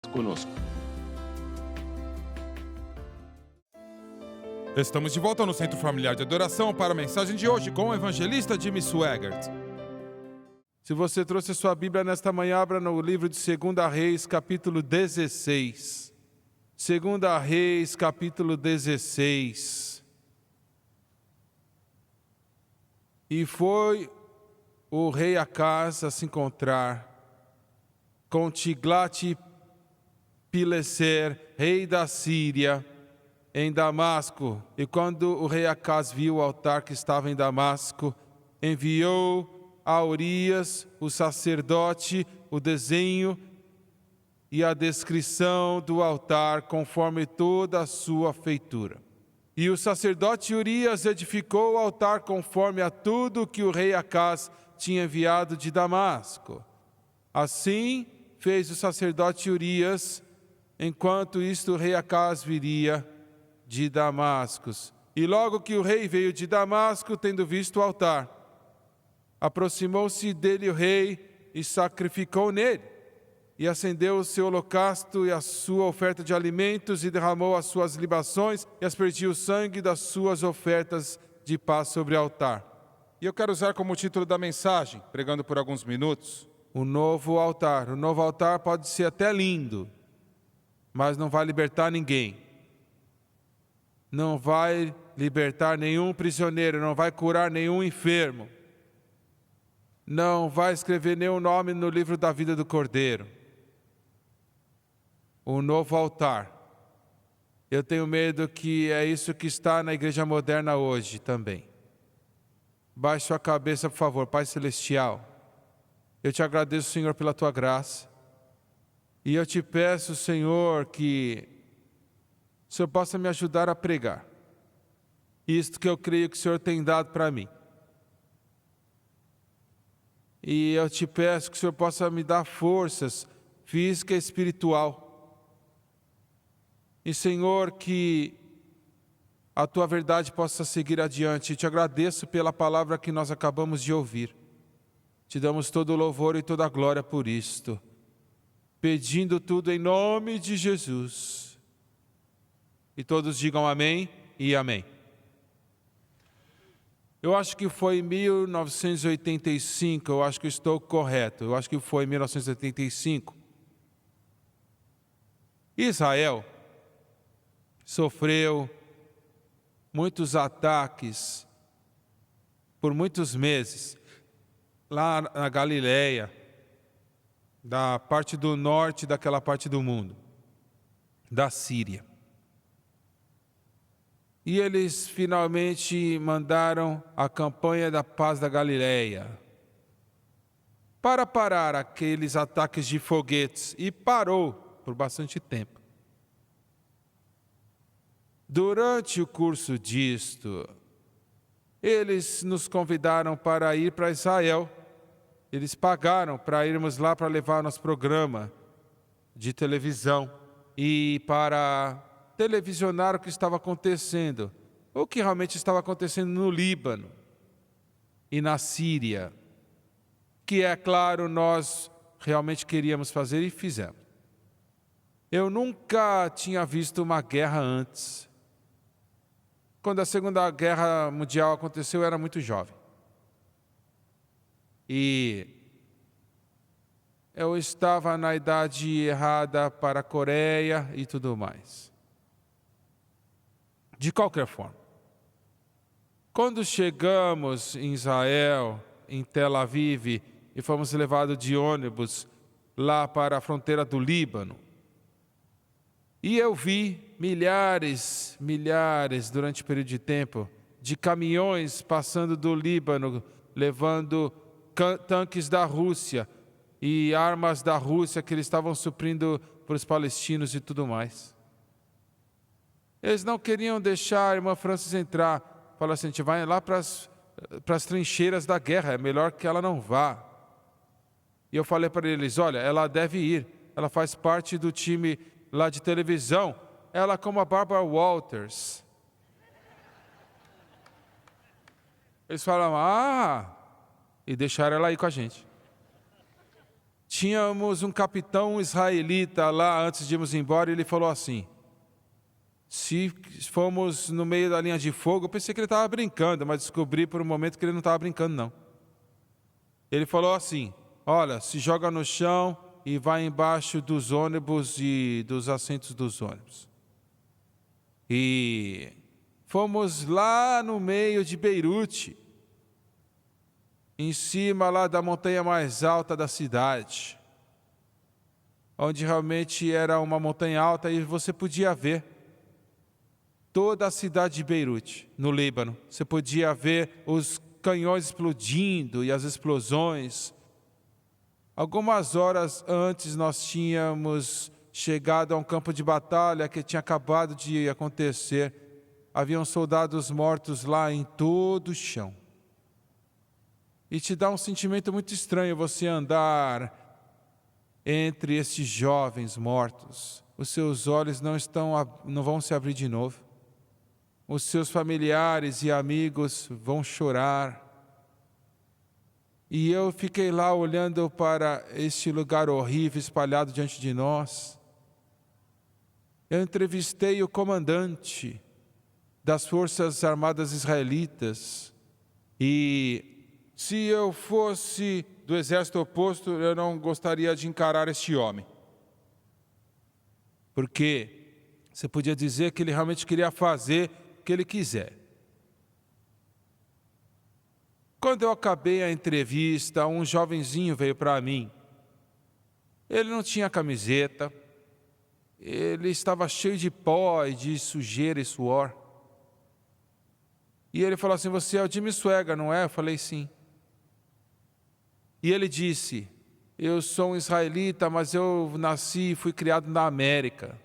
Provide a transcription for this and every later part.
conosco. Estamos de volta no Centro Familiar de Adoração para a mensagem de hoje com o evangelista Jimmy Swaggart. Se você trouxe a sua Bíblia nesta manhã, abra no livro de 2 Reis, capítulo 16. 2 Reis, capítulo 16. E foi o rei Acaz a se encontrar com Tiglat-Pileser, rei da Síria, em Damasco. E quando o rei Acaz viu o altar que estava em Damasco, enviou a Urias, o sacerdote, o desenho e a descrição do altar conforme toda a sua feitura. E o sacerdote Urias edificou o altar conforme a tudo que o rei Acaz tinha enviado de Damasco. Assim fez o sacerdote Urias, enquanto isto o rei Acaz viria de Damasco. E logo que o rei veio de Damasco, tendo visto o altar, aproximou-se dele o rei e sacrificou nele, e acendeu o seu holocausto e a sua oferta de alimentos, e derramou as suas libações, e aspergiu o sangue das suas ofertas de paz sobre o altar. E eu quero usar como título da mensagem, pregando por alguns minutos, o novo altar. O novo altar pode ser até lindo, mas não vai libertar ninguém. Não vai libertar nenhum prisioneiro, não vai curar nenhum enfermo. Não vai escrever nenhum nome no livro da vida do Cordeiro. O novo altar. Eu tenho medo que é isso que está na igreja moderna hoje também. Baixe sua cabeça, por favor, Pai Celestial. Eu te agradeço, Senhor, pela tua graça. E eu te peço, Senhor, que o Senhor possa me ajudar a pregar isto que eu creio que o Senhor tem dado para mim. E eu te peço que o Senhor possa me dar forças física e espiritual. E, Senhor, que a tua verdade possa seguir adiante. E te agradeço pela palavra que nós acabamos de ouvir. Te damos todo o louvor e toda a glória por isto. Pedindo tudo em nome de Jesus. E todos digam amém e amém. Eu acho que foi em 1985, eu acho que estou correto, eu acho que foi em 1985. Israel sofreu muitos ataques por muitos meses, lá na Galileia, da parte do norte daquela parte do mundo, da Síria. E eles finalmente mandaram a campanha da paz da Galileia para parar aqueles ataques de foguetes, e parou por bastante tempo. Durante o curso disto, eles nos convidaram para ir para Israel. Eles pagaram para irmos lá para levar nosso programa de televisão e para televisionar o que estava acontecendo, o que realmente estava acontecendo no Líbano e na Síria, que é claro nós realmente queríamos fazer e fizemos. Eu nunca tinha visto uma guerra antes. Quando a Segunda Guerra Mundial aconteceu, eu era muito jovem. E eu estava na idade errada para a Coreia e tudo mais. De qualquer forma, quando chegamos em Israel, em Tel Aviv, e fomos levados de ônibus lá para a fronteira do Líbano, e eu vi milhares, durante o período de tempo, de caminhões passando do Líbano, levando tanques da Rússia e armas da Rússia que eles estavam suprindo para os palestinos e tudo mais. Eles não queriam deixar a irmã Francis entrar. Falaram assim, a gente vai lá para as trincheiras da guerra, é melhor que ela não vá. E eu falei para eles, olha, ela deve ir, ela faz parte do time lá de televisão, ela como a Barbara Walters. Eles falaram, e deixaram ela ir com a gente. tínhamos um capitão israelita lá antes de irmos embora, e ele falou assim: se fomos no meio da linha de fogo, eu pensei que ele estava brincando, mas descobri por um momento que ele não estava brincando, não. Ele falou assim: olha, se joga no chão e vai embaixo dos ônibus e dos assentos dos ônibus. E fomos lá no meio de Beirute, em cima lá da montanha mais alta da cidade, onde realmente era uma montanha alta e você podia ver toda a cidade de Beirute, no Líbano. Você podia ver os canhões explodindo e as explosões. Algumas horas antes nós tínhamos chegado a um campo de batalha que tinha acabado de acontecer. Haviam soldados mortos lá em todo o chão. E te dá um sentimento muito estranho você andar entre esses jovens mortos. Os seus olhos não vão se abrir de novo. Os seus familiares e amigos vão chorar. E eu fiquei lá olhando para este lugar horrível espalhado diante de nós. Eu entrevistei o comandante das Forças Armadas Israelitas. E se eu fosse do exército oposto, eu não gostaria de encarar este homem. Porque você podia dizer que ele realmente queria fazer o que ele quiser. Quando eu acabei a entrevista, um jovenzinho veio para mim. Ele não tinha camiseta, ele estava cheio de pó e de sujeira e suor. E ele falou assim: você é o Jimmy Swaggart, não é? Eu falei: sim. E ele disse: eu sou um israelita, mas eu nasci e fui criado na América.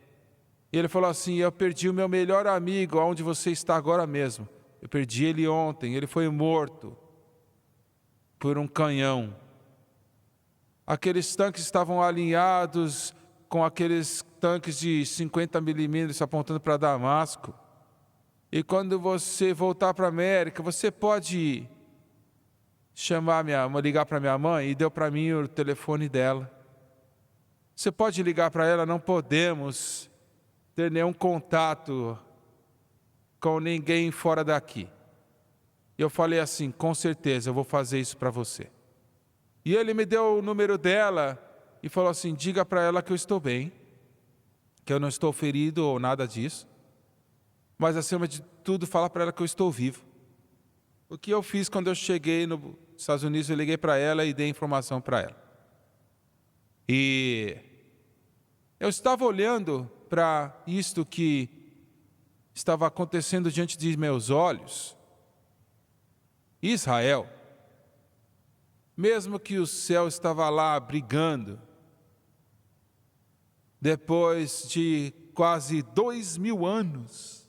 E ele falou assim: eu perdi o meu melhor amigo, onde você está agora mesmo. Eu perdi ele ontem, ele foi morto por um canhão. Aqueles tanques estavam alinhados com aqueles tanques de 50 milímetros apontando para Damasco. E quando você voltar para a América, você pode ligar para minha mãe, e deu para mim o telefone dela. Você pode ligar para ela, não podemos ter nenhum contato com ninguém fora daqui. Eu falei assim: com certeza, eu vou fazer isso para você. E ele me deu o número dela e falou assim: diga para ela que eu estou bem, que eu não estou ferido ou nada disso, mas acima de tudo, fala para ela que eu estou vivo. O que eu fiz quando eu cheguei nos Estados Unidos, eu liguei para ela e dei informação para ela. E eu estava olhando para isto que estava acontecendo diante de meus olhos. Israel, mesmo que o céu estava lá brigando, depois de quase 2000 anos,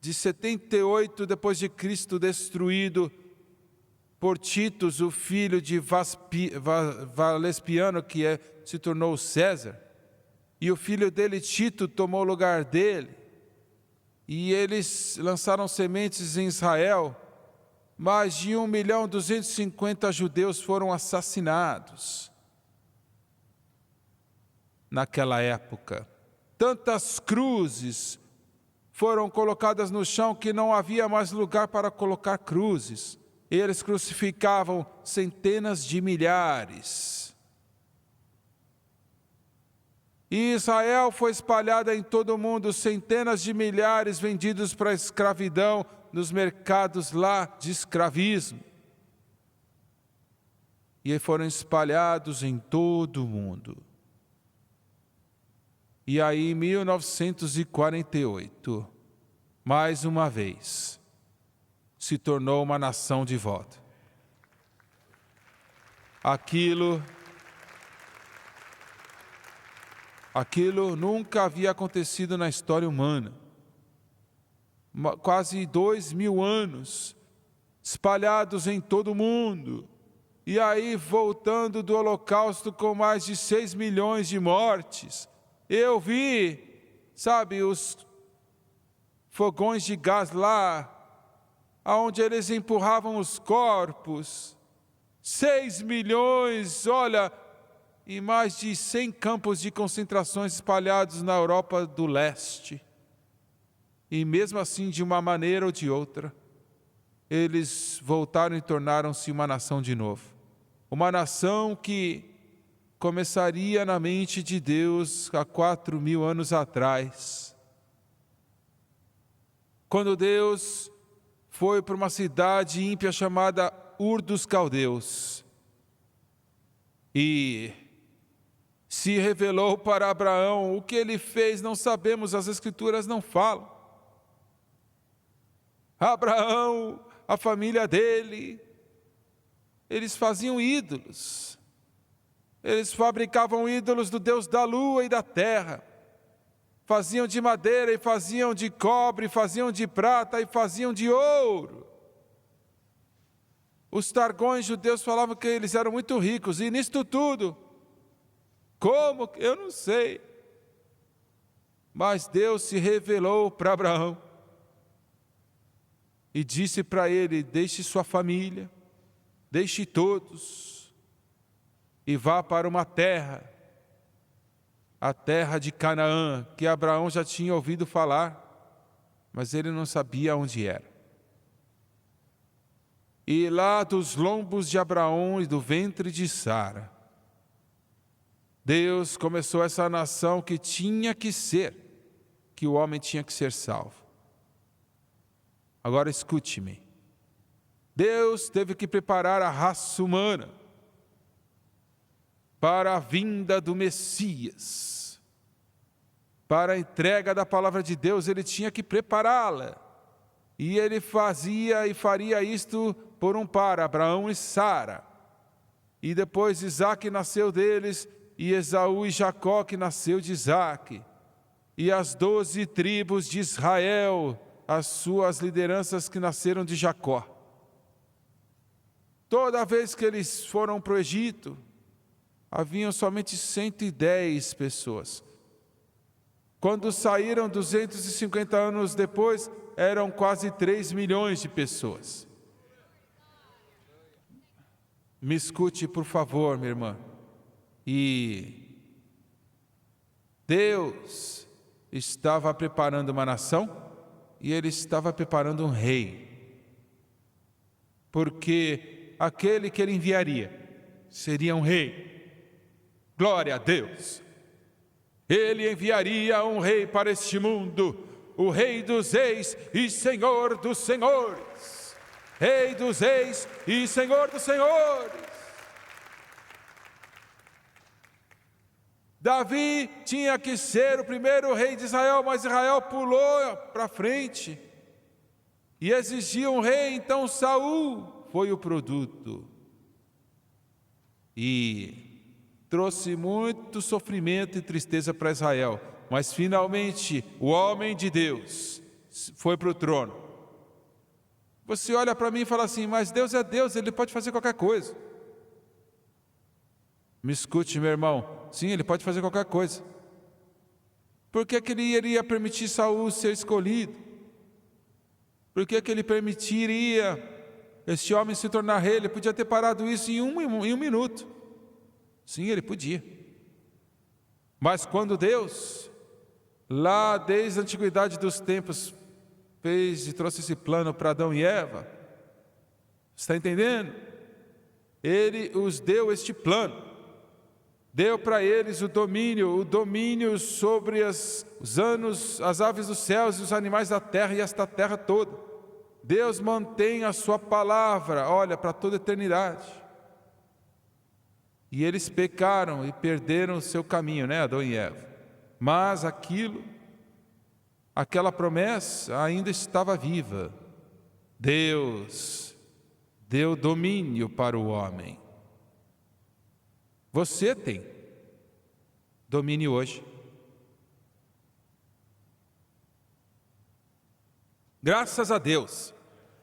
de 78 depois de Cristo, destruído por Titus, o filho de Vespasiano, que se tornou César, e o filho dele, Tito, tomou o lugar dele, e eles lançaram sementes em Israel. Mais de 1.250.000 judeus foram assassinados naquela época. Tantas cruzes foram colocadas no chão que não havia mais lugar para colocar cruzes. Eles crucificavam centenas de milhares. E Israel foi espalhada em todo o mundo, centenas de milhares vendidos para a escravidão nos mercados lá de escravismo. E foram espalhados em todo o mundo. E aí, em 1948, mais uma vez, se tornou uma nação de volta. Aquilo nunca havia acontecido na história humana. Quase 2000 anos, espalhados em todo o mundo. E aí, voltando do Holocausto com mais de 6 milhões de mortes, eu vi, os fogões de gás lá, onde eles empurravam os corpos. 6 milhões, olha, e mais de 100 campos de concentrações espalhados na Europa do Leste. E mesmo assim, de uma maneira ou de outra, eles voltaram e tornaram-se uma nação de novo. Uma nação que começaria na mente de Deus há 4.000 anos atrás. Quando Deus foi para uma cidade ímpia chamada Ur dos Caldeus e se revelou para Abraão. O que ele fez não sabemos, as Escrituras não falam. Abraão, a família dele, eles faziam ídolos. Eles fabricavam ídolos do Deus da lua e da terra. Faziam de madeira e faziam de cobre, faziam de prata e faziam de ouro. Os targões judeus falavam que eles eram muito ricos, e nisto tudo, como? Eu não sei. Mas Deus se revelou para Abraão e disse para ele: deixe sua família, deixe todos, e vá para uma terra, a terra de Canaã, que Abraão já tinha ouvido falar, mas ele não sabia onde era. E lá dos lombos de Abraão e do ventre de Sara, Deus começou essa nação que tinha que ser, que o homem tinha que ser salvo. Agora escute-me. Deus teve que preparar a raça humana para a vinda do Messias. Para a entrega da palavra de Deus, ele tinha que prepará-la. E ele fazia e faria isto por um par, Abraão e Sara. E depois Isaque nasceu deles, e Esaú e Jacó, que nasceu de Isaque. E as 12 tribos de Israel, as suas lideranças que nasceram de Jacó. Toda vez que eles foram para o Egito, haviam somente 110 pessoas. Quando saíram 250 anos depois, eram quase 3 milhões de pessoas. Me escute, por favor, minha irmã. E Deus estava preparando uma nação e Ele estava preparando um rei. Porque aquele que Ele enviaria seria um rei. Glória a Deus! Ele enviaria um rei para este mundo, o Rei dos Reis e Senhor dos Senhores. Rei dos Reis e Senhor dos Senhores. Davi tinha que ser o primeiro rei de Israel, mas Israel pulou para frente e exigia um rei, então Saul foi o produto. E trouxe muito sofrimento e tristeza para Israel, mas finalmente o homem de Deus foi para o trono. Você olha para mim e fala assim: mas Deus é Deus, Ele pode fazer qualquer coisa. Me escute, meu irmão, sim, Ele pode fazer qualquer coisa. Por que Ele iria permitir Saul ser escolhido? Por que Ele permitiria este homem se tornar rei? Ele podia ter parado isso em um minuto. Sim, Ele podia. Mas quando Deus, lá desde a antiguidade dos tempos, fez e trouxe esse plano para Adão e Eva, está entendendo? Ele os deu este plano. Deu para eles o domínio sobre os anos, as aves dos céus e os animais da terra e esta terra toda. Deus mantém a sua palavra, olha, para toda a eternidade. E eles pecaram e perderam o seu caminho, né, Adão e Eva. Mas aquela promessa ainda estava viva. Deus deu domínio para o homem. Você tem domínio hoje. Graças a Deus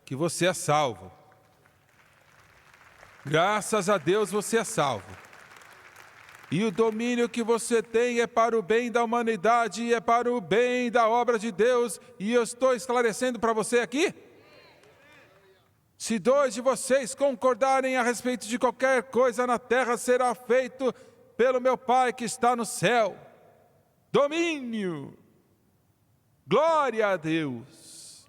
que você é salvo. Graças a Deus você é salvo. E o domínio que você tem é para o bem da humanidade, é para o bem da obra de Deus. E eu estou esclarecendo para você aqui. Se 2 de vocês concordarem a respeito de qualquer coisa na terra, será feito pelo meu Pai que está no céu. Domínio. Glória a Deus.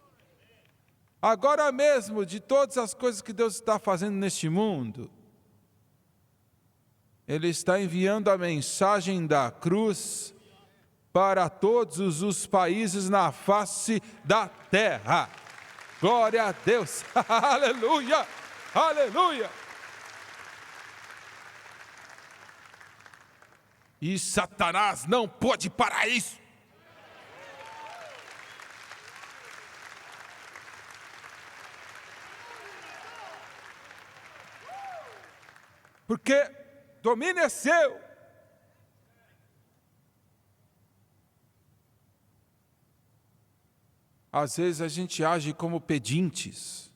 Agora mesmo, de todas as coisas que Deus está fazendo neste mundo, Ele está enviando a mensagem da cruz para todos os países na face da terra. Glória a Deus. Aleluia. Aleluia. E Satanás não pode parar isso. Porque domínio é seu. Às vezes a gente age como pedintes,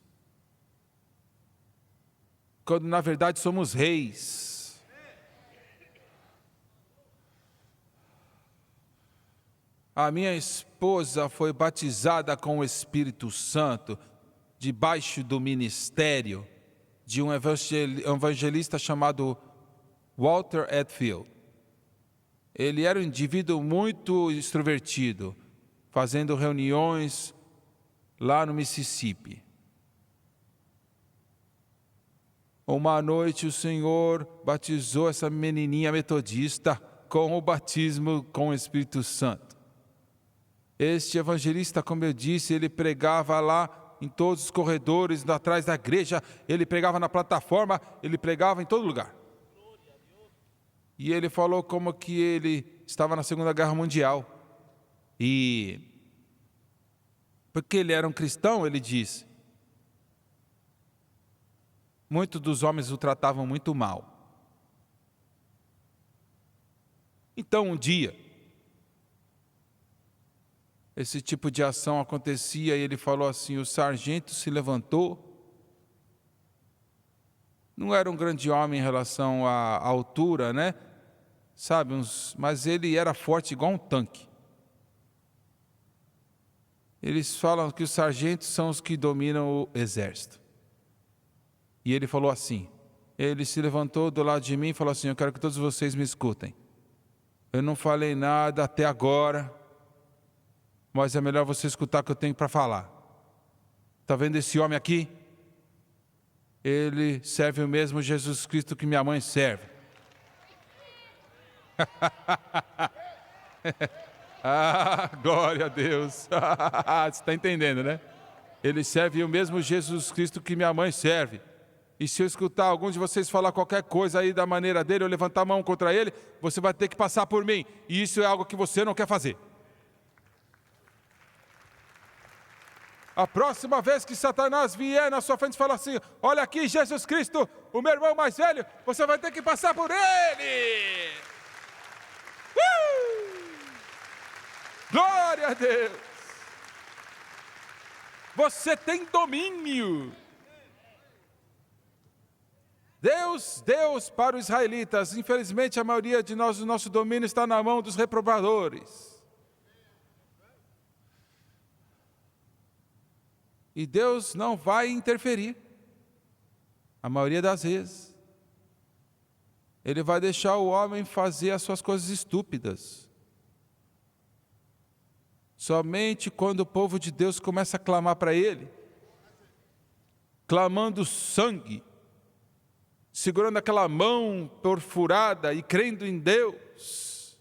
quando na verdade somos reis. A minha esposa foi batizada com o Espírito Santo, debaixo do ministério de um evangelista chamado Walter Edfield. Ele era um indivíduo muito extrovertido, fazendo reuniões lá no Mississippi. Uma noite o Senhor batizou essa menininha metodista com o batismo com o Espírito Santo. Este evangelista, como eu disse, ele pregava lá em todos os corredores, atrás da igreja, ele pregava na plataforma, ele pregava em todo lugar. E ele falou como que ele estava na Segunda Guerra Mundial. E porque ele era um cristão, ele disse, muitos dos homens o tratavam muito mal. Então um dia, esse tipo de ação acontecia e ele falou assim, o sargento se levantou. Não era um grande homem em relação à altura, né? Sabe, mas ele era forte igual um tanque. Eles falam que os sargentos são os que dominam o exército. E ele falou assim, ele se levantou do lado de mim e falou assim, eu quero que todos vocês me escutem. Eu não falei nada até agora, mas é melhor você escutar o que eu tenho para falar. Está vendo esse homem aqui? Ele serve o mesmo Jesus Cristo que minha mãe serve. Ah, glória a Deus. Você está entendendo, né? Ele serve o mesmo Jesus Cristo que minha mãe serve. E se eu escutar algum de vocês falar qualquer coisa aí da maneira dele, eu levantar a mão contra ele, você vai ter que passar por mim. E isso é algo que você não quer fazer. A próxima vez que Satanás vier na sua frente e falar assim, olha aqui Jesus Cristo, o meu irmão mais velho, você vai ter que passar por ele. Glória a Deus. Você tem domínio. Deus para os israelitas. Infelizmente a maioria de nós, o nosso domínio está na mão dos reprovadores. E Deus não vai interferir. A maioria das vezes. Ele vai deixar o homem fazer as suas coisas estúpidas. Somente quando o povo de Deus começa a clamar para Ele, clamando sangue, segurando aquela mão perfurada e crendo em Deus,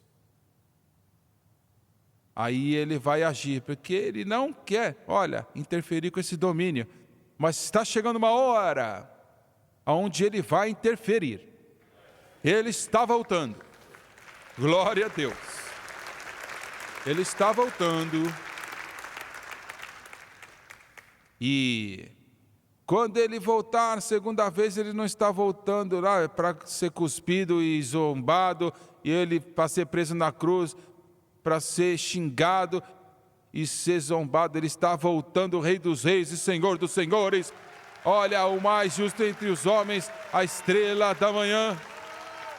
aí Ele vai agir, porque Ele não quer, interferir com esse domínio, mas está chegando uma hora onde Ele vai interferir. Ele está voltando. Glória a Deus. Ele está voltando. E quando ele voltar a segunda vez, ele não está voltando lá para ser cuspido e zombado, e ele para ser preso na cruz, para ser xingado e ser zombado. Ele está voltando, o Rei dos Reis e Senhor dos Senhores. Olha, o mais justo entre os homens, a estrela da manhã,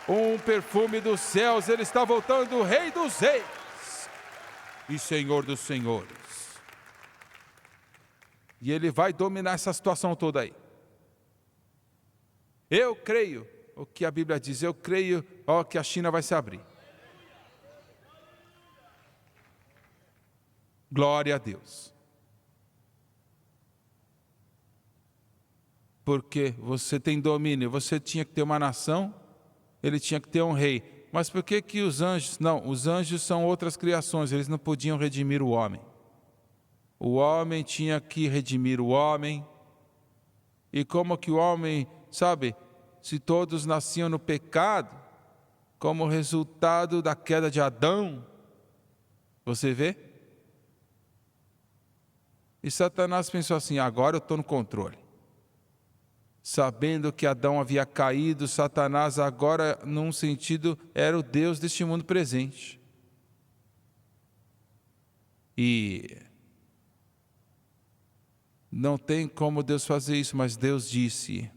um perfume dos céus. Ele está voltando, o Rei dos Reis e Senhor dos Senhores. E Ele vai dominar essa situação toda aí. Eu creio, o que a Bíblia diz. Eu creio que a China vai se abrir. Glória a Deus. Porque você tem domínio, você tinha que ter uma nação, ele tinha que ter um rei. Mas por que os anjos? Não, os anjos são outras criações, eles não podiam redimir o homem. O homem tinha que redimir o homem. E como que o homem, sabe, se todos nasciam no pecado, como resultado da queda de Adão, você vê? E Satanás pensou assim, agora eu estou no controle. Sabendo que Adão havia caído, Satanás agora, num sentido, era o Deus deste mundo presente. E não tem como Deus fazer isso, mas Deus disse,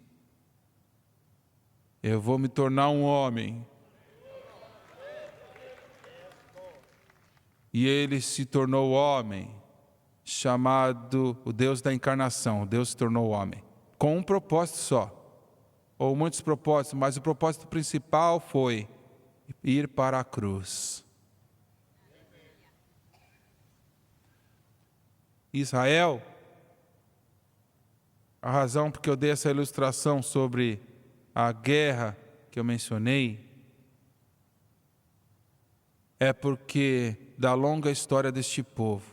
eu vou me tornar um homem. E ele se tornou homem, chamado o Deus da encarnação. Deus se tornou homem, com um propósito só, ou muitos propósitos, mas o propósito principal foi ir para a cruz. Israel, a razão porque eu dei essa ilustração sobre a guerra que eu mencionei, é porque da longa história deste povo,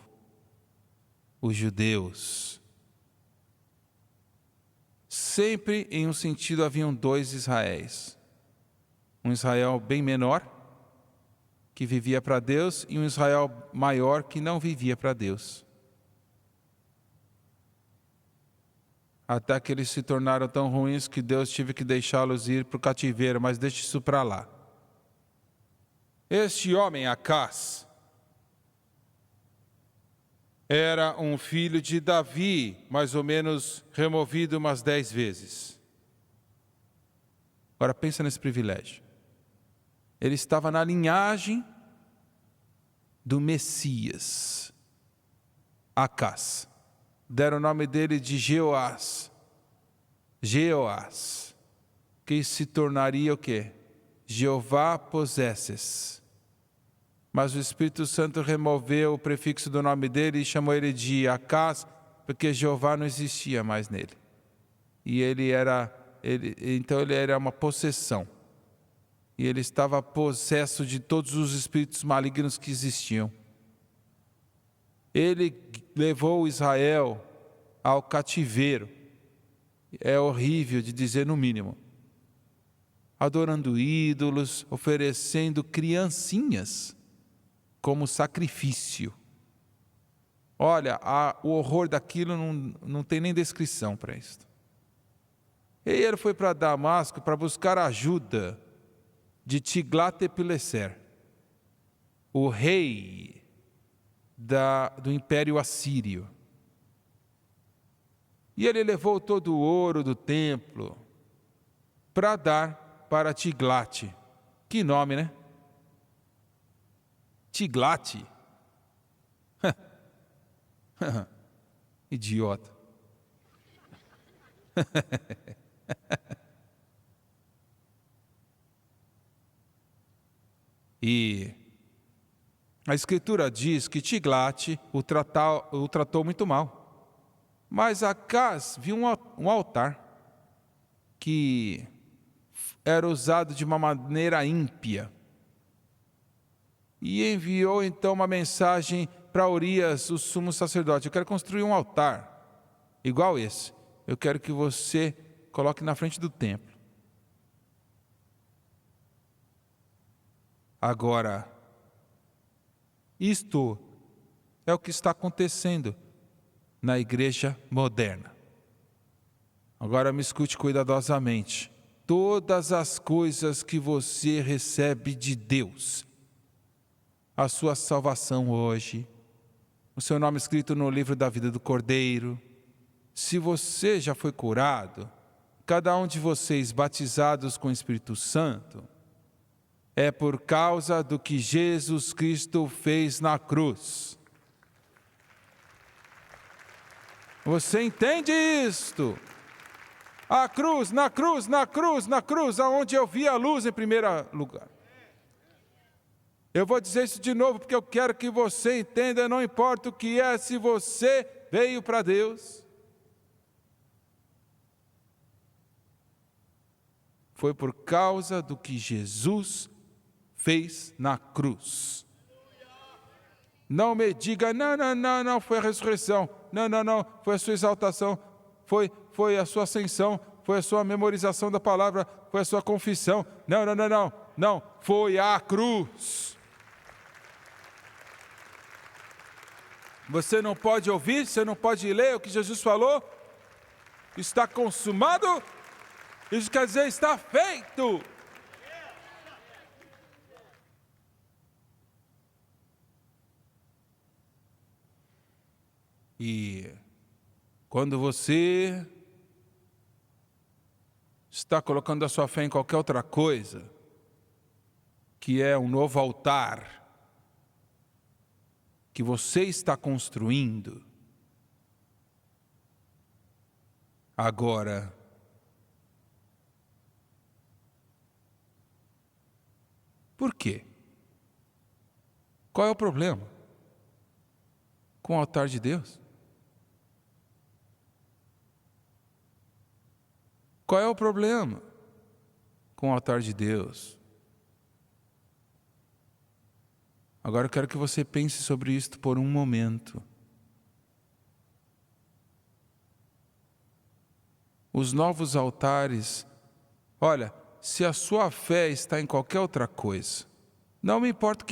os judeus, sempre em um sentido haviam dois Israéis. Um Israel bem menor, que vivia para Deus, e um Israel maior que não vivia para Deus. Até que eles se tornaram tão ruins que Deus tive que deixá-los ir para o cativeiro, mas deixe isso para lá. Este homem, Acás, era um filho de Davi, mais ou menos removido umas 10 vezes. Agora pensa nesse privilégio. Ele estava na linhagem do Messias, Acás. Deram o nome dele de Jeoás, que se tornaria o quê? Jeová possesses. Mas o Espírito Santo removeu o prefixo do nome dele e chamou ele de Acás, porque Jeová não existia mais nele. E então ele era uma possessão. E ele estava possesso de todos os espíritos malignos que existiam. Ele levou Israel ao cativeiro. É horrível de dizer no mínimo. Adorando ídolos, oferecendo criancinhas como sacrifício. Olha, o horror daquilo não tem nem descrição para isso. E ele foi para Damasco para buscar ajuda de Tiglat-Pileser, o rei do Império Assírio. E ele levou todo o ouro do templo para dar para Tiglat. Que nome, né? Tiglat. Idiota. E a Escritura diz que Tiglat o tratou muito mal. Mas Acás viu um altar que era usado de uma maneira ímpia. E enviou então uma mensagem para Urias, o sumo sacerdote. Eu quero construir um altar igual esse. Eu quero que você coloque na frente do templo. Agora, isto é o que está acontecendo na igreja moderna. Agora me escute cuidadosamente. Todas as coisas que você recebe de Deus, a sua salvação hoje, o seu nome escrito no livro da vida do Cordeiro, se você já foi curado, cada um de vocês batizados com o Espírito Santo, é por causa do que Jesus Cristo fez na cruz. Você entende isto? A cruz, na cruz, na cruz, na cruz, aonde eu vi a luz em primeiro lugar. Eu vou dizer isso de novo porque eu quero que você entenda, não importa o que é, se você veio para Deus, foi por causa do que Jesus fez na cruz. Não me diga, não, foi a ressurreição. Não, foi a sua exaltação. Foi a sua ascensão. Foi a sua memorização da palavra. Foi a sua confissão. Não, foi a cruz. Você não pode ouvir, você não pode ler o que Jesus falou. Está consumado. Isso quer dizer, está feito. E quando você está colocando a sua fé em qualquer outra coisa, que é um novo altar, que você está construindo, agora, por quê? Qual é o problema com o altar de Deus? Qual é o problema com o altar de Deus? Agora eu quero que você pense sobre isto por um momento. Os novos altares, olha, se a sua fé está em qualquer outra coisa, não me importa o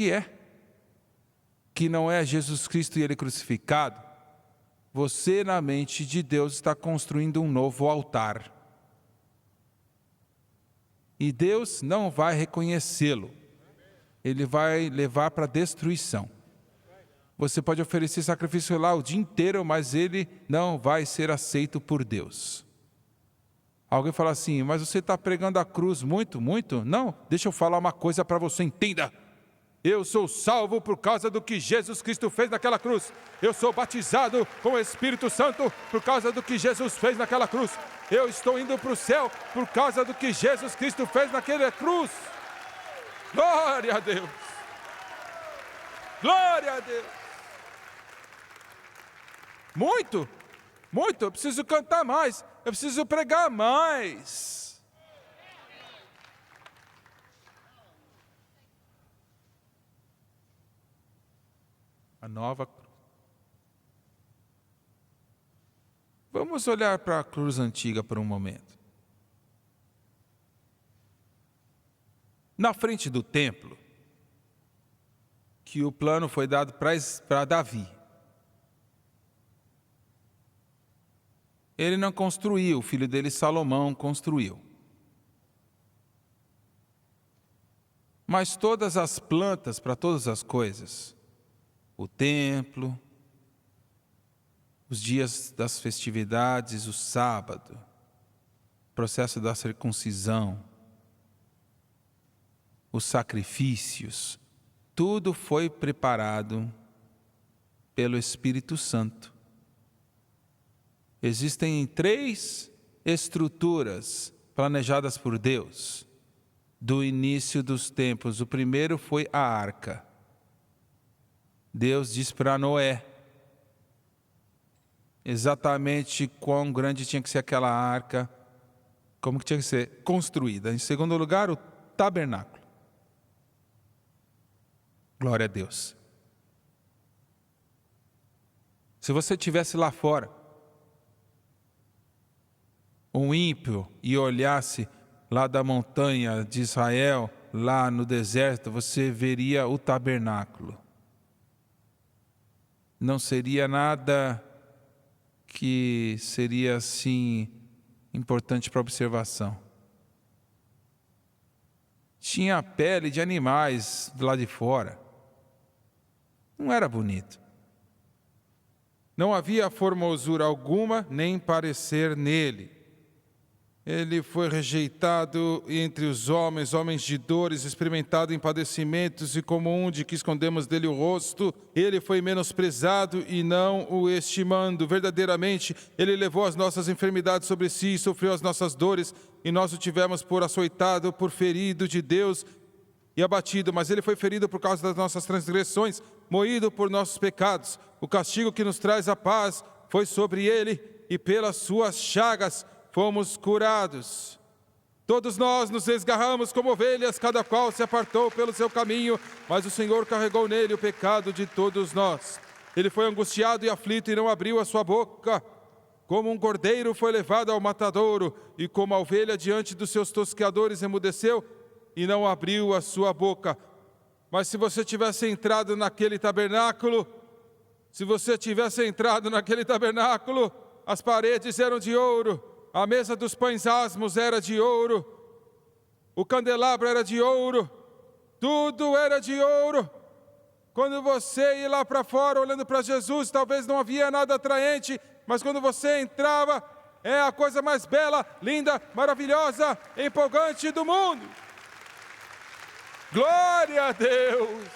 que não é Jesus Cristo e Ele crucificado, você na mente de Deus está construindo um novo altar. E Deus não vai reconhecê-lo. Ele vai levar para a destruição. Você pode oferecer sacrifício lá o dia inteiro, mas ele não vai ser aceito por Deus. Alguém fala assim, mas você está pregando a cruz muito? Não, deixa eu falar uma coisa para você, entenda. Eu sou salvo por causa do que Jesus Cristo fez naquela cruz. Eu sou batizado com o Espírito Santo por causa do que Jesus fez naquela cruz. Eu estou indo para o céu por causa do que Jesus Cristo fez naquela cruz. Glória a Deus! Glória a Deus! Muito, eu preciso cantar mais, eu preciso pregar mais. A nova cruz. Vamos olhar para a cruz antiga por um momento. Na frente do templo, que o plano foi dado para Davi. Ele não construiu, o filho dele Salomão construiu. Mas todas as plantas para todas as coisas, o templo, os dias das festividades, o sábado, o processo da circuncisão, os sacrifícios, tudo foi preparado pelo Espírito Santo. Existem 3 estruturas planejadas por Deus do início dos tempos. O primeiro foi a arca. Deus disse para Noé exatamente quão grande tinha que ser aquela arca, como que tinha que ser construída. Em segundo lugar, o tabernáculo. Glória a Deus. Se você estivesse lá fora, um ímpio, e olhasse lá da montanha de Israel, lá no deserto, você veria o tabernáculo. Não seria nada que seria assim importante para observação. Tinha pele de animais do lado de fora. Não era bonito. Não havia formosura alguma, nem parecer nele. Ele foi rejeitado entre os homens, homens de dores, experimentado em padecimentos, e como um de que escondemos dele o rosto, ele foi menosprezado e não o estimando. Verdadeiramente, ele levou as nossas enfermidades sobre si e sofreu as nossas dores, e nós o tivemos por açoitado, por ferido de Deus e abatido. Mas ele foi ferido por causa das nossas transgressões, moído por nossos pecados. O castigo que nos traz a paz foi sobre ele, e pelas suas chagas fomos curados. Todos nós nos esgarramos como ovelhas, cada qual se apartou pelo seu caminho, mas o Senhor carregou nele o pecado de todos nós. Ele foi angustiado e aflito e não abriu a sua boca. Como um cordeiro foi levado ao matadouro, e como a ovelha diante dos seus tosqueadores emudeceu e não abriu a sua boca. Mas se você tivesse entrado naquele tabernáculo, as paredes eram de ouro, a mesa dos pães asmos era de ouro, o candelabro era de ouro, tudo era de ouro. Quando você ia lá para fora olhando para Jesus, talvez não havia nada atraente, mas quando você entrava, é a coisa mais bela, linda, maravilhosa, empolgante do mundo. Glória a Deus!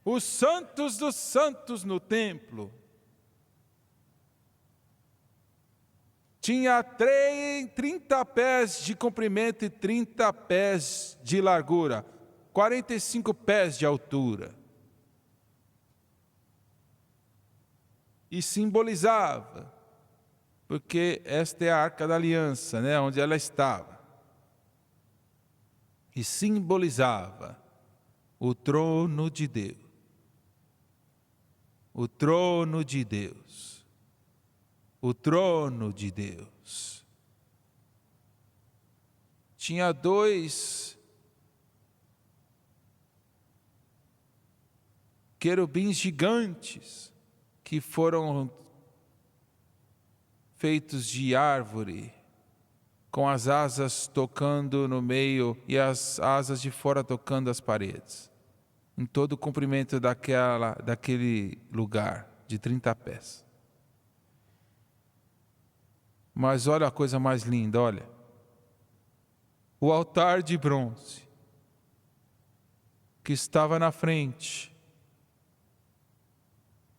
Os santos dos santos no templo tinha 30 pés de comprimento e 30 pés de largura, 45 pés de altura. E simbolizava, porque esta é a Arca da Aliança, né, onde ela estava. E simbolizava o trono de Deus. O trono de Deus. O trono de Deus. Tinha 2 querubins gigantes que foram feitos de árvore, com as asas tocando no meio e as asas de fora tocando as paredes, em todo o comprimento daquele lugar, de 30 pés. Mas olha a coisa mais linda, olha. O altar de bronze, que estava na frente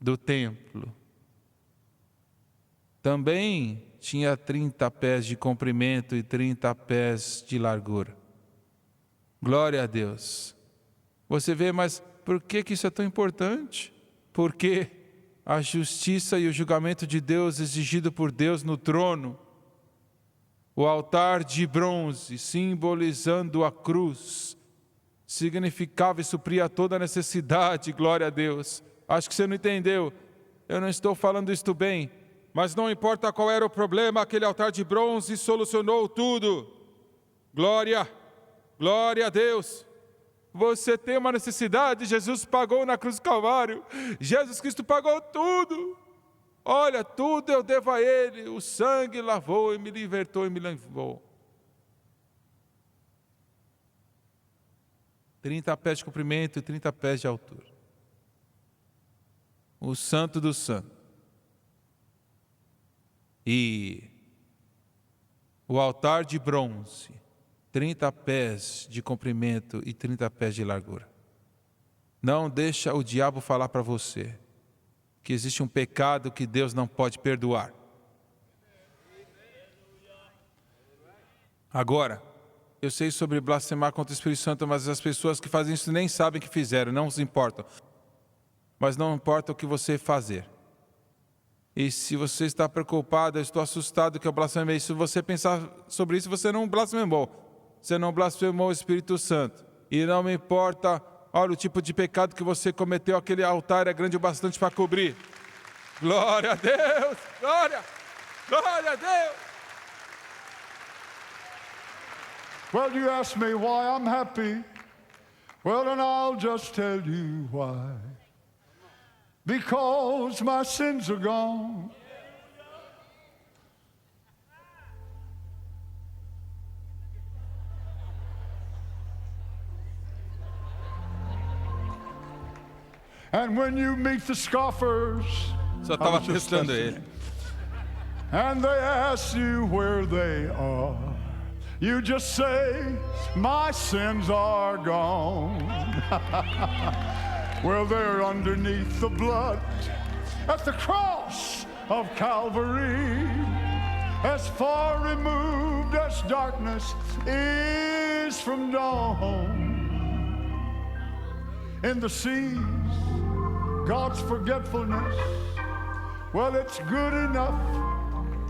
do templo, também tinha 30 pés de comprimento e 30 pés de largura. Glória a Deus. Você vê, mas por que isso é tão importante? Porque a justiça e o julgamento de Deus exigido por Deus no trono, o altar de bronze, simbolizando a cruz, significava e supria toda a necessidade. Glória a Deus. Acho que você não entendeu. Eu não estou falando isto bem, mas não importa qual era o problema, aquele altar de bronze solucionou tudo. Glória a Deus. Você tem uma necessidade, Jesus pagou na cruz do Calvário. Jesus Cristo pagou tudo. Olha, tudo eu devo a Ele. O sangue lavou e me libertou e me levou. 30 pés de comprimento e 30 pés de altura. O Santo do Santo. E o altar de bronze, 30 pés de comprimento e 30 pés de largura. Não deixa o diabo falar para você que existe um pecado que Deus não pode perdoar. Agora, eu sei sobre blasfemar contra o Espírito Santo, mas as pessoas que fazem isso nem sabem que fizeram, não se importam. Mas não importa o que você fazer. E se você está preocupado, eu estou assustado que eu blasfemei. Se você pensar sobre isso, você não blasfemou. Você não blasfemou o Espírito Santo. E não me importa, olha, o tipo de pecado que você cometeu, aquele altar é grande o bastante para cobrir. Glória a Deus! Glória a Deus! Well, you ask me why I'm happy. Well, then I'll just tell you why. Because my sins are gone. And when you meet the scoffers, Só I estava was just testando testing ele. it. And they ask you where they are. You just say, my sins are gone. Well, they're underneath the blood at the cross of Calvary. As far removed as darkness is from dawn. In the seas, God's forgetfulness, well, it's good enough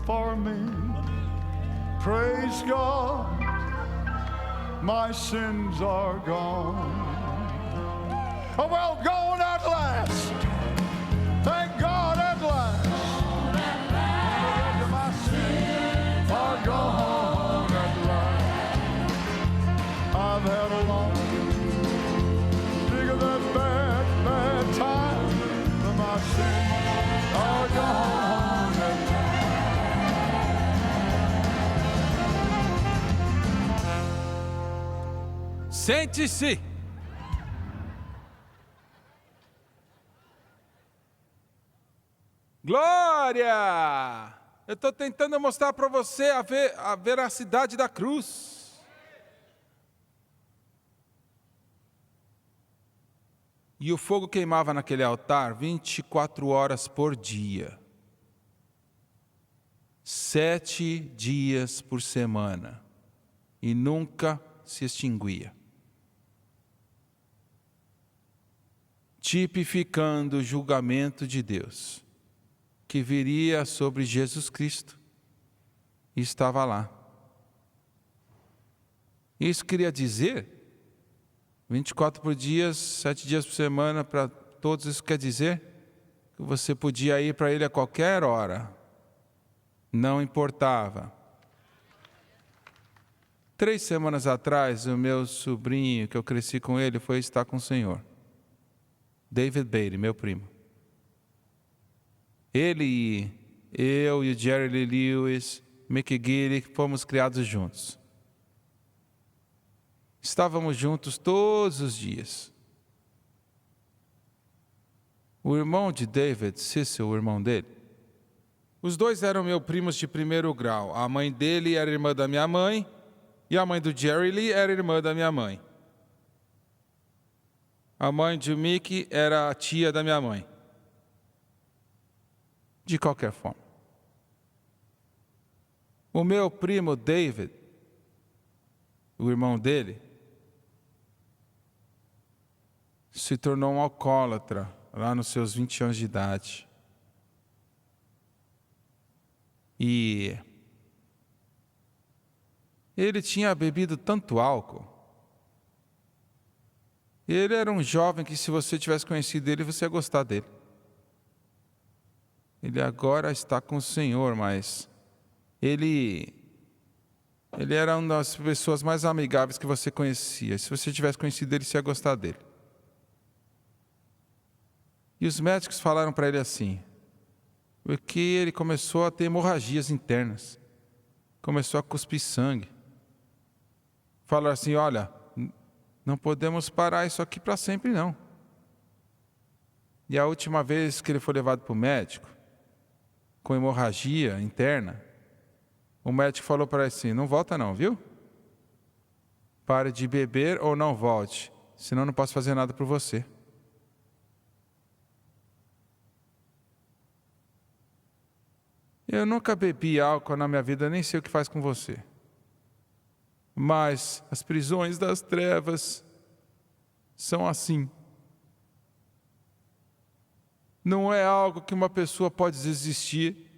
for me. Praise God, my sins are gone. Oh, well, gone at last. Thank God at last. My sins are gone at last. I've had a long, dig of that bad, bad time. But my sins are gone at last. Sente-se. Glória! Eu estou tentando mostrar para você a veracidade da cruz. E o fogo queimava naquele altar 24 horas por dia. 7 dias por semana. E nunca se extinguia. Tipificando o julgamento de Deus, que viria sobre Jesus Cristo, e estava lá. Isso queria dizer, 24 por dia, 7 dias por semana para todos, isso quer dizer que você podia ir para ele a qualquer hora, não importava. 3 semanas atrás, o meu sobrinho, que eu cresci com ele, foi estar com o Senhor. David Beatty, meu primo. Ele, eu e o Jerry Lee Lewis, Mickey Gilly, fomos criados juntos. Estávamos juntos todos os dias. O irmão de David, Cecil, o irmão dele, os dois eram meus primos de primeiro grau. A mãe dele era irmã da minha mãe e a mãe do Jerry Lee era irmã da minha mãe. A mãe de Mickey era a tia da minha mãe. De qualquer forma. O meu primo David, o irmão dele, se tornou um alcoólatra lá nos seus 20 anos de idade. E ele tinha bebido tanto álcool. Ele era um jovem que, se você tivesse conhecido ele, você ia gostar dele. Ele agora está com o Senhor, mas ele era uma das pessoas mais amigáveis que você conhecia. Se você tivesse conhecido ele, você ia gostar dele. E os médicos falaram para ele assim, porque ele começou a ter hemorragias internas. Começou a cuspir sangue. Falaram assim, olha, não podemos parar isso aqui para sempre, não. E a última vez que ele foi levado para o médico, com hemorragia interna, o médico falou para ele assim, não volta não, viu? Pare de beber ou não volte, senão não posso fazer nada por você. Eu nunca bebi álcool na minha vida, nem sei o que faz com você. Mas as prisões das trevas são assim. Não é algo que uma pessoa pode desistir.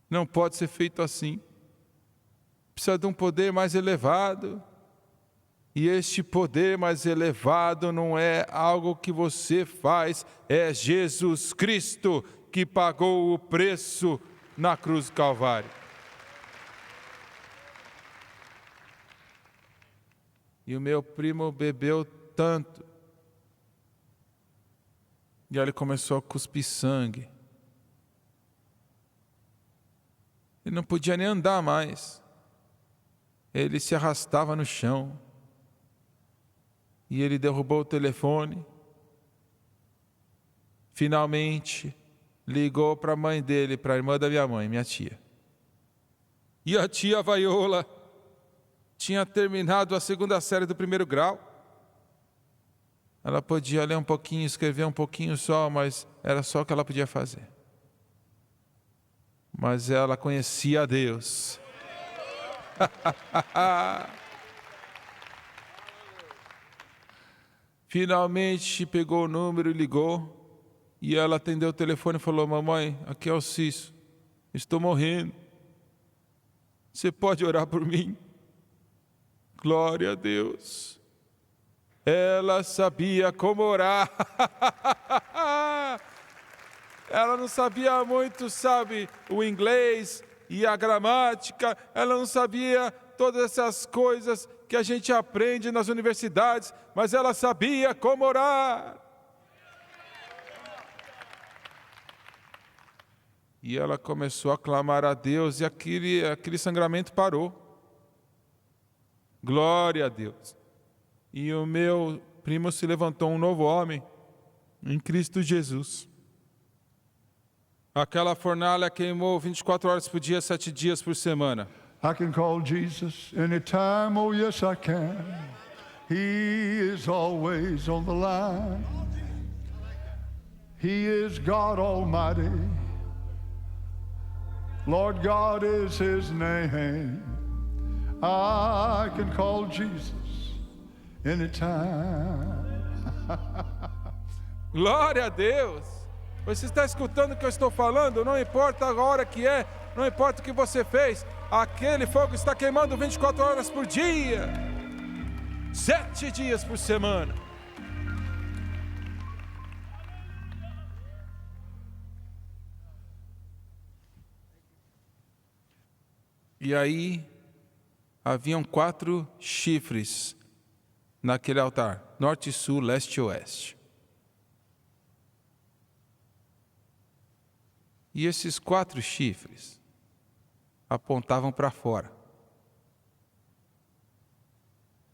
Não pode ser feito assim. Precisa de um poder mais elevado. E este poder mais elevado não é algo que você faz, é Jesus Cristo que pagou o preço na cruz do Calvário. E o meu primo bebeu tanto. E aí ele começou a cuspir sangue. Ele não podia nem andar mais. Ele se arrastava no chão. E ele derrubou o telefone. finalmente ligou para a mãe dele, para a irmã da minha mãe, minha tia. E a tia Vaiola tinha terminado a 2ª série do 1º grau. Ela podia ler um pouquinho, escrever um pouquinho só, mas era só o que ela podia fazer. Mas ela conhecia a Deus. Finalmente pegou o número e ligou. E ela atendeu o telefone e falou: mamãe, aqui é o Cício, estou morrendo. Você pode orar por mim? Glória a Deus. Ela sabia como orar. Ela não sabia muito, sabe, o inglês e a gramática. Ela não sabia todas essas coisas que a gente aprende nas universidades, mas ela sabia como orar. E ela começou a clamar a Deus e aquele sangramento parou. Glória a Deus. E o meu primo se levantou um novo homem em Cristo Jesus. Aquela fornalha queimou 24 horas por dia, 7 dias por semana. I can call Jesus anytime, oh yes I can. He is always on the line. He is God Almighty. Lord God is His name. I can call Jesus anytime. Glória a Deus! Você está escutando o que eu estou falando? Não importa a hora que é, não importa o que você fez, aquele fogo está queimando 24 horas por dia, 7 dias por semana. E aí, haviam 4 chifres naquele altar, norte, sul, leste e oeste. E esses 4 chifres apontavam para fora,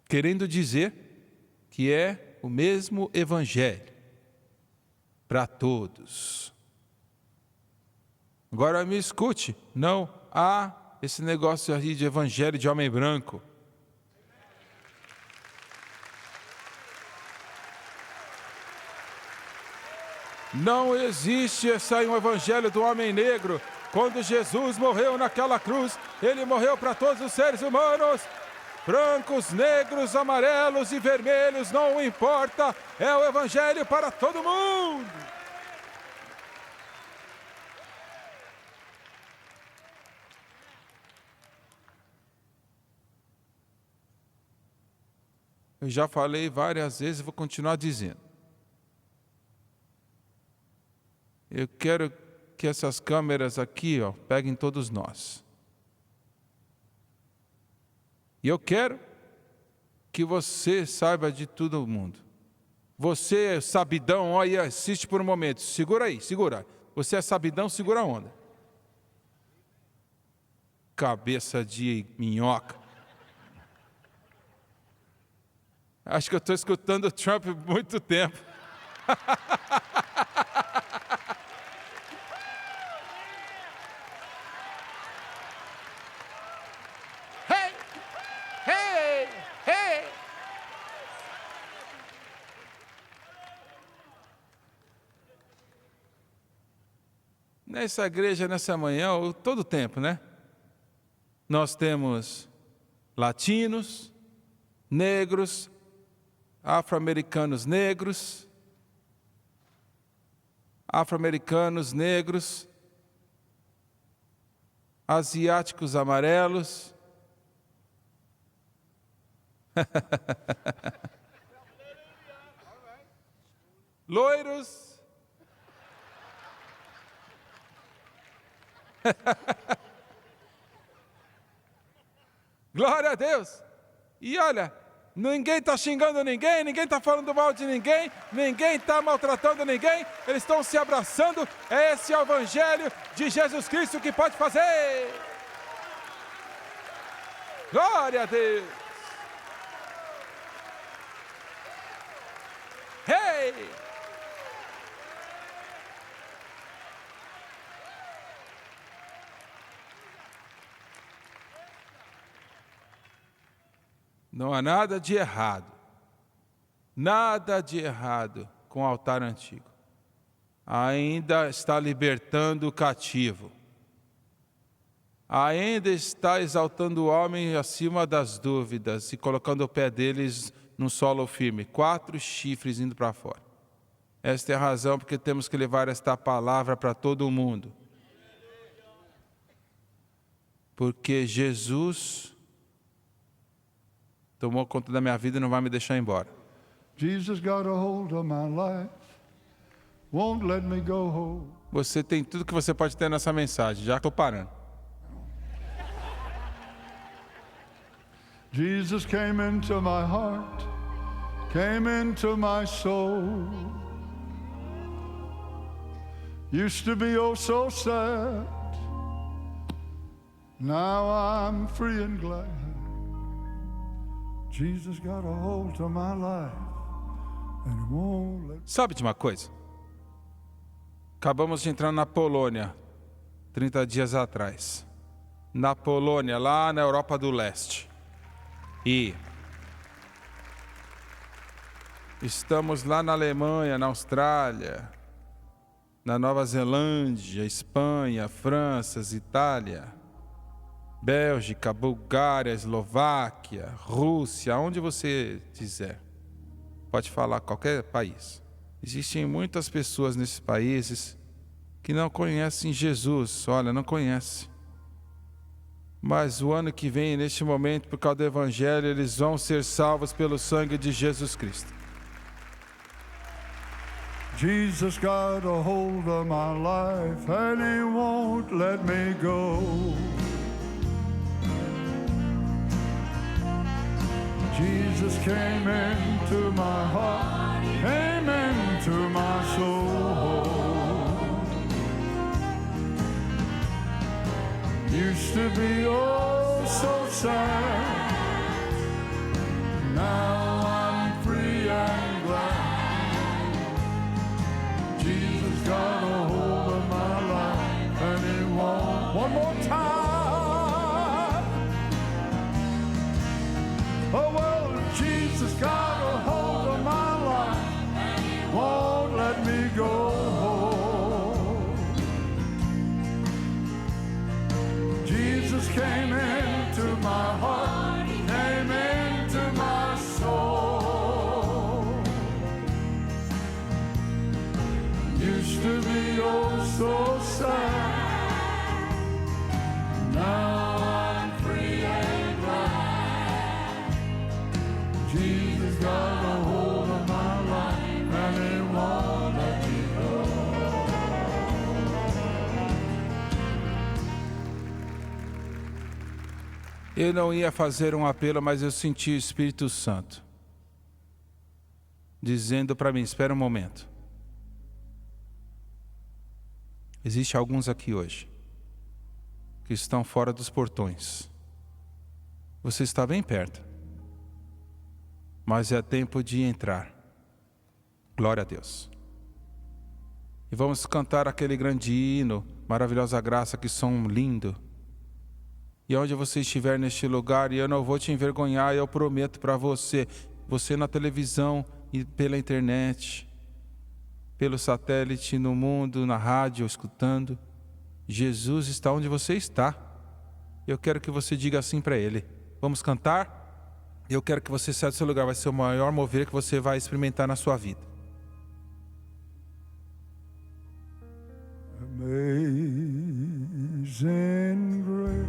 querendo dizer que é o mesmo evangelho para todos. Agora me escute, não há esse negócio aí de evangelho de homem branco. Não existe um evangelho do homem negro. Quando Jesus morreu naquela cruz, Ele morreu para todos os seres humanos. Brancos, negros, amarelos e vermelhos, não importa. É o evangelho para todo mundo. Eu já falei várias vezes e vou continuar dizendo. Eu quero que essas câmeras aqui, peguem todos nós. E eu quero que você saiba de todo mundo. Você é sabidão, olha, assiste por um momento. Segura aí, segura. Você é sabidão, segura a onda. Cabeça de minhoca. Acho que eu estou escutando o Trump há muito tempo. Hey! Hey! Hey! Nessa igreja, nessa manhã, todo o tempo, né? Nós temos latinos, negros, afro-americanos negros, asiáticos amarelos, loiros, glória a Deus. E olha, ninguém está xingando ninguém, ninguém está falando mal de ninguém, ninguém está maltratando ninguém, eles estão se abraçando. Esse é o evangelho de Jesus Cristo que pode fazer. Glória a Deus. Hey! Não há nada de errado com o altar antigo. Ainda está libertando o cativo. Ainda está exaltando o homem acima das dúvidas e colocando o pé deles no solo firme. 4 chifres indo para fora. Esta é a razão porque temos que levar esta palavra para todo mundo. Porque Jesus tomou conta da minha vida e não vai me deixar embora. Jesus got a hold of my life, won't let me go home. Você tem tudo que você pode ter nessa mensagem. Já estou parando. Jesus came into my heart, came into my soul. Used to be oh so sad, now I'm free and glad. Jesus got a hold of my life, and he won't let. Sabe de uma coisa? Acabamos de entrar na Polônia, 30 dias atrás. Na Polônia, lá na Europa do Leste. E estamos lá na Alemanha, na Austrália, na Nova Zelândia, Espanha, França, Itália, Bélgica, Bulgária, Eslováquia, Rússia, onde você quiser. Pode falar qualquer país. Existem muitas pessoas nesses países que não conhecem Jesus. Olha, não conhecem. Mas o ano que vem, neste momento, por causa do Evangelho, eles vão ser salvos pelo sangue de Jesus Cristo. Jesus got a hold of my life, and he won't let me go. Jesus came into my heart, came into my soul. Used to be oh so sad, now I'm free and glad. Jesus got a hold of my life, and he won't. One more time. Oh well, Jesus got a hold of my life, won't let me go. Jesus came into my heart, came into my soul. Used to be oh so sad, now I'm free and glad. Jesus got a hold of my life, and he won't let me go. Eu não ia fazer um apelo, mas eu senti o Espírito Santo dizendo para mim, espera um momento. Existem alguns aqui hoje que estão fora dos portões. Você está bem perto, mas é tempo de entrar. Glória a Deus. E vamos cantar aquele grande hino, Maravilhosa Graça, que som lindo. E onde você estiver neste lugar, e eu não vou te envergonhar, eu prometo para você, você na televisão e pela internet, pelo satélite, no mundo, na rádio, escutando, Jesus está onde você está. Eu quero que você diga assim para Ele. Vamos cantar? Eu quero que você saia do seu lugar, vai ser o maior mover que você vai experimentar na sua vida. Amazing grace,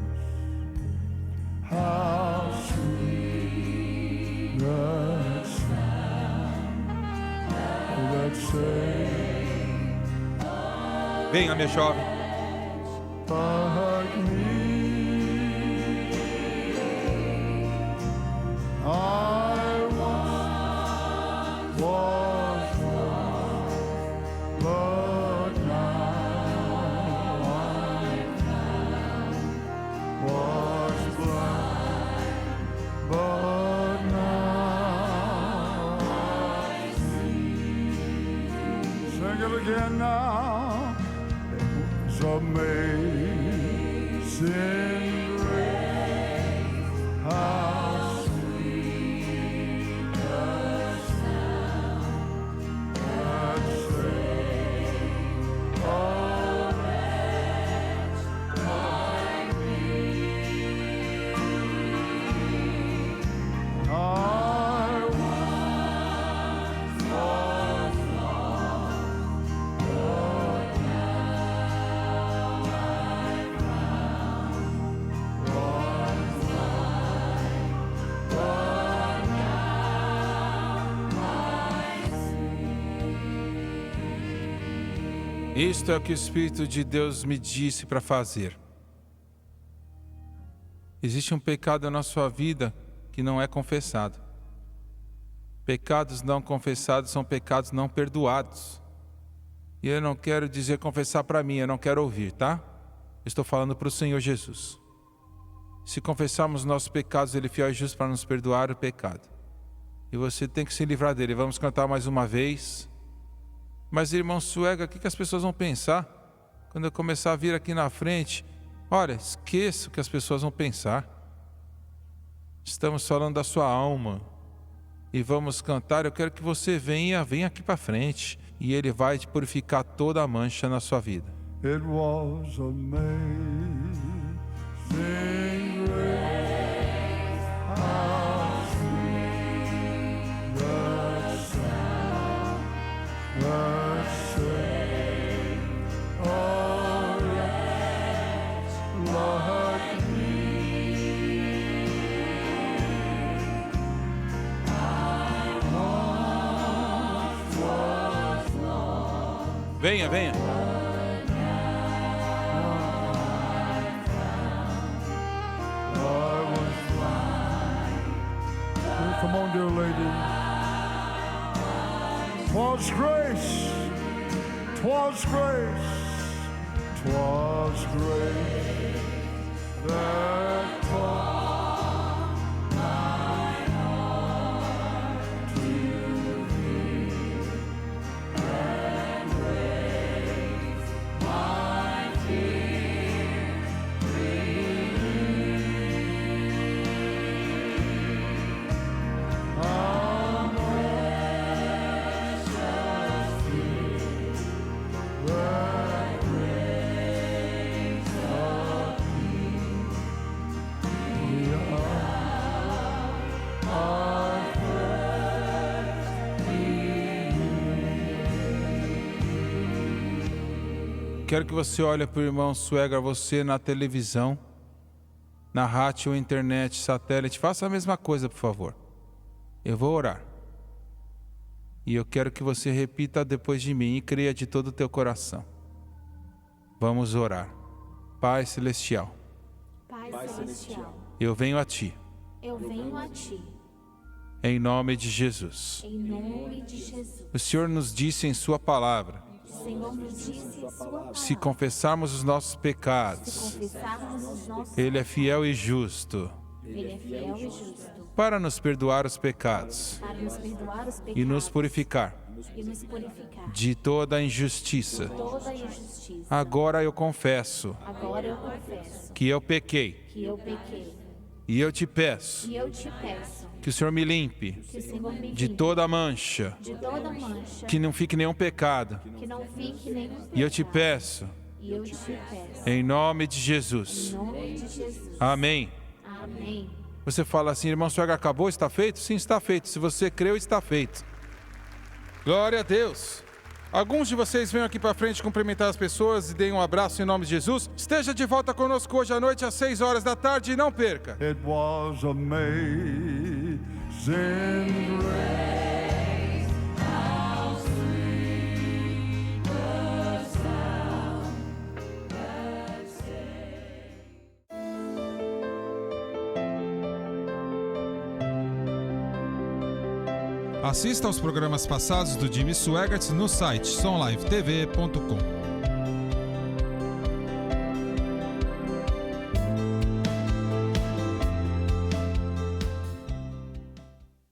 how sweet the sound that saved Venha, meu jovem. me. I once was lost, but now I'm found. Was blind, but now I see. Sing it again now. It was amazing grace, how sweet Isto é o que o Espírito de Deus me disse para fazer. Existe um pecado na sua vida que não é confessado. Pecados não confessados são pecados não perdoados. E eu não quero dizer confessar para mim, eu não quero ouvir, tá? Estou falando para o Senhor Jesus. Se confessarmos nossos pecados, Ele é fiel e justo para nos perdoar o pecado. E você tem que se livrar dele. Vamos cantar mais uma vez. Mas, irmão Suega, o que as pessoas vão pensar quando eu começar a vir aqui na frente? Olha, esqueça o que as pessoas vão pensar. Estamos falando da sua alma. E vamos cantar. Eu quero que você venha aqui para frente. E Ele vai te purificar toda a mancha na sua vida. It was amazing grace, how sweet the sound that saved a wretch like me. I once was lost. Venha, venha. Come on, dear lady. 'Twas grace, 'twas grace, 'twas grace that taught my heart to thee, and grace my fear relieved. Quero que você olhe para o irmão Suega, você na televisão, na rádio, internet, satélite. Faça a mesma coisa, por favor. Eu vou orar. E eu quero que você repita depois de mim e creia de todo o teu coração. Vamos orar. Pai Celestial. Pai Celestial, Eu venho a Ti. eu venho a Ti, Em nome de Jesus. em nome de Jesus. O Senhor nos disse em Sua palavra, O Senhor nos disse em Sua palavra, se confessarmos os nossos se pecados, confessarmos os nossos Ele é fiel e justo Ele é fiel e justo para nos perdoar os pecados para nos perdoar os pecados e nos purificar e nos purificar de toda a injustiça. de toda a injustiça. Agora eu confesso Agora eu confesso que eu pequei que eu pequei e eu te peço e eu te peço que o Senhor me limpe que o Senhor me de limpe toda a mancha, de toda mancha, que não fique nenhum pecado. que não fique nenhum pecado. E eu te peço, E eu te peço, em nome de em Jesus. nome de Jesus. Amém. Amém. Você fala assim, irmão Suega, acabou? Está feito? Sim, está feito. Se você creu, está feito. Glória a Deus. Alguns de vocês venham aqui para frente cumprimentar as pessoas e deem um abraço em nome de Jesus. Esteja de volta conosco hoje à noite às 6 horas da tarde e não perca. It was amazing grace, how sweet the sound that saved. Assista aos programas passados do Jimmy Swaggart no site sonlivetv.com.